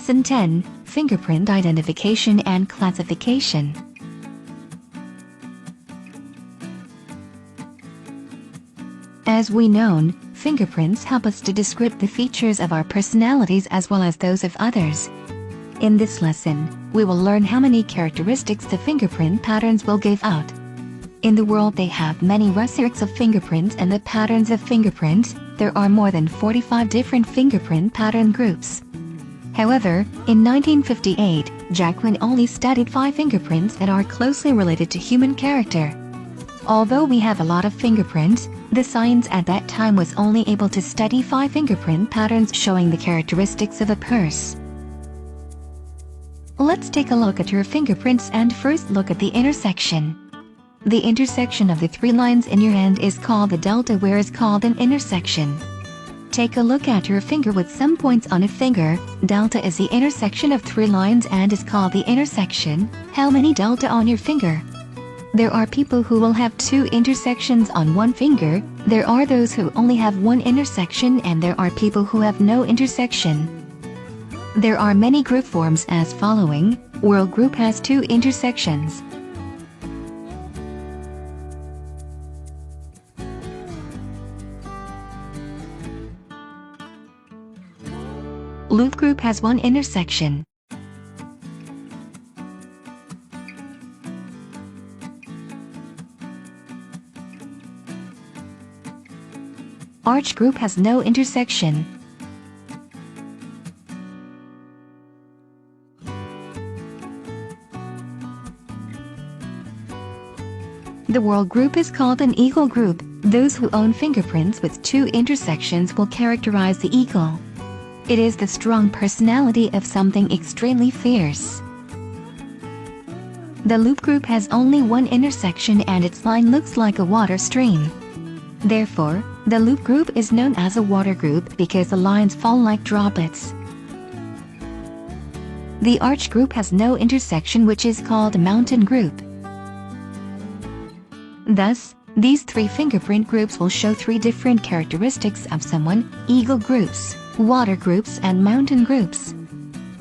Lesson 10, Fingerprint Identification and Classification. As we know, fingerprints help us to describe the features of our personalities as well as those of others. In this lesson, we will learn how many characteristics the fingerprint patterns will give out. In the world they have many researches of fingerprints and the patterns of fingerprints. There are more than 45 different fingerprint pattern groups. However, in 1958, Jacqueline only studied 5 fingerprints that are closely related to human character. Although we have a lot of fingerprints, the science at that time was only able to study 5 fingerprint patterns showing the characteristics of a person. Let's take a look at your fingerprints and first look at the intersection. The intersection of the 3 lines in your hand is called the delta, where is called an intersection. Take a look at your finger with some points on a finger. Delta is the intersection of 3 lines and is called the intersection. How many delta on your finger? There are people who will have 2 intersections on one finger. There are those who only have 1 intersection, and there are people who have no intersection. There are many group forms as following. Whorl group has 2 intersections. Loop group has 1 intersection. Arch group has no intersection. The Whorl group is called an eagle group. Those who own fingerprints with 2 intersections will characterize the eagle. It is the strong personality of something extremely fierce. The loop group has only 1 intersection and its line looks like a water stream. Therefore, the loop group is known as a water group because the lines fall like droplets. The arch group has no intersection, which is called a mountain group. Thus, these 3 fingerprint groups will show 3 different characteristics of someone: eagle groups, water groups, and mountain groups.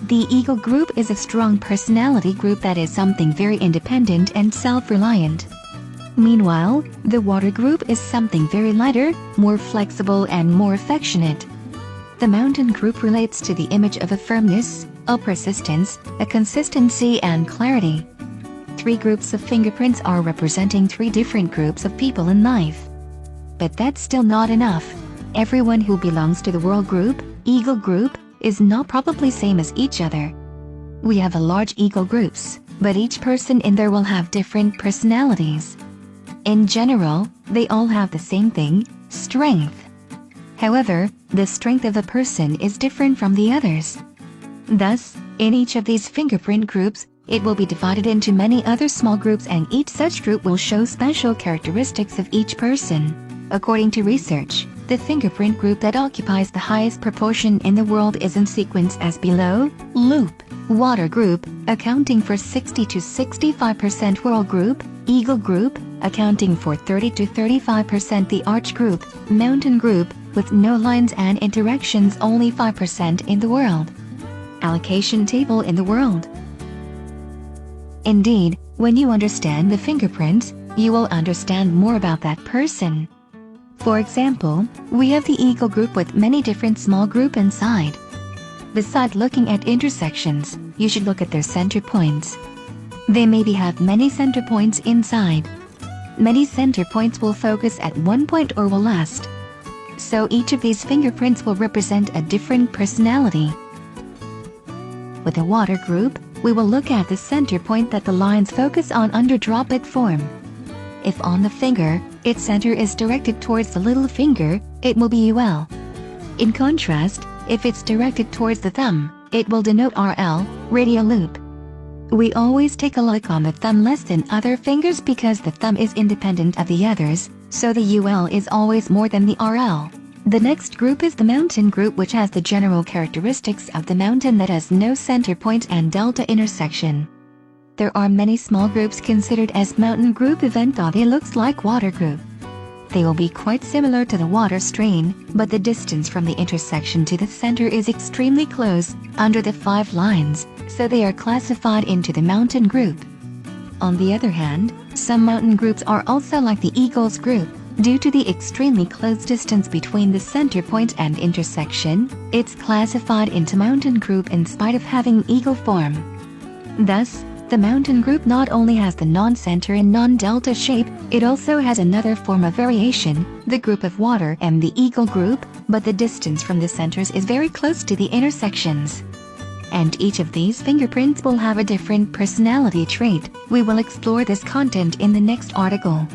The eagle group is a strong personality group that is something very independent and self-reliant. Meanwhile, the water group is something very lighter, more flexible, and more affectionate. The mountain group relates to the image of a firmness, a persistence, a consistency, and clarity. 3 groups of fingerprints are representing 3 different groups of people in life. But that's still not enough. Everyone who belongs to the Whorl group, eagle group, is not probably same as each other. We have a large eagle groups, but each person in there will have different personalities. In general, they all have the same thing: strength. However, the strength of a person is different from the others. Thus, in each of these fingerprint groups, it will be divided into many other small groups, and each such group will show special characteristics of each person. According to research, the fingerprint group that occupies the highest proportion in the world is in sequence as below: loop, water group, accounting for 60 to 65%; Whorl group, eagle group, accounting for 30 to 35%; the arch group, mountain group, with no lines and interactions, only 5% in the world. Allocation table in the world. Indeed, when you understand the fingerprints, you will understand more about that person. For example, we have the eagle group with many different small groups inside. Besides looking at intersections, you should look at their center points. They maybe have many center points inside. Many center points will focus at one point or will last. So each of these fingerprints will represent a different personality. With the water group, we will look at the center point that the lines focus on under droplet form. If on the finger, its center is directed towards the little finger, it will be UL. In contrast, if it's directed towards the thumb, it will denote RL, radial loop. We always take a look on the thumb less than other fingers because the thumb is independent of the others, so the UL is always more than the RL. The next group is the mountain group, which has the general characteristics of the mountain that has no center point and delta intersection. There are many small groups considered as mountain group, even though they looks like water group. They will be quite similar to the water strain, but the distance from the intersection to the center is extremely close, under the 5 lines, so they are classified into the mountain group. On the other hand, some mountain groups are also like the eagles group. Due to the extremely close distance between the center point and intersection, it's classified into mountain group in spite of having eagle form. Thus, the mountain group not only has the non-center and non-delta shape, it also has another form of variation, the group of water and the eagle group, but the distance from the centers is very close to the intersections. And each of these fingerprints will have a different personality trait. We will explore this content in the next article.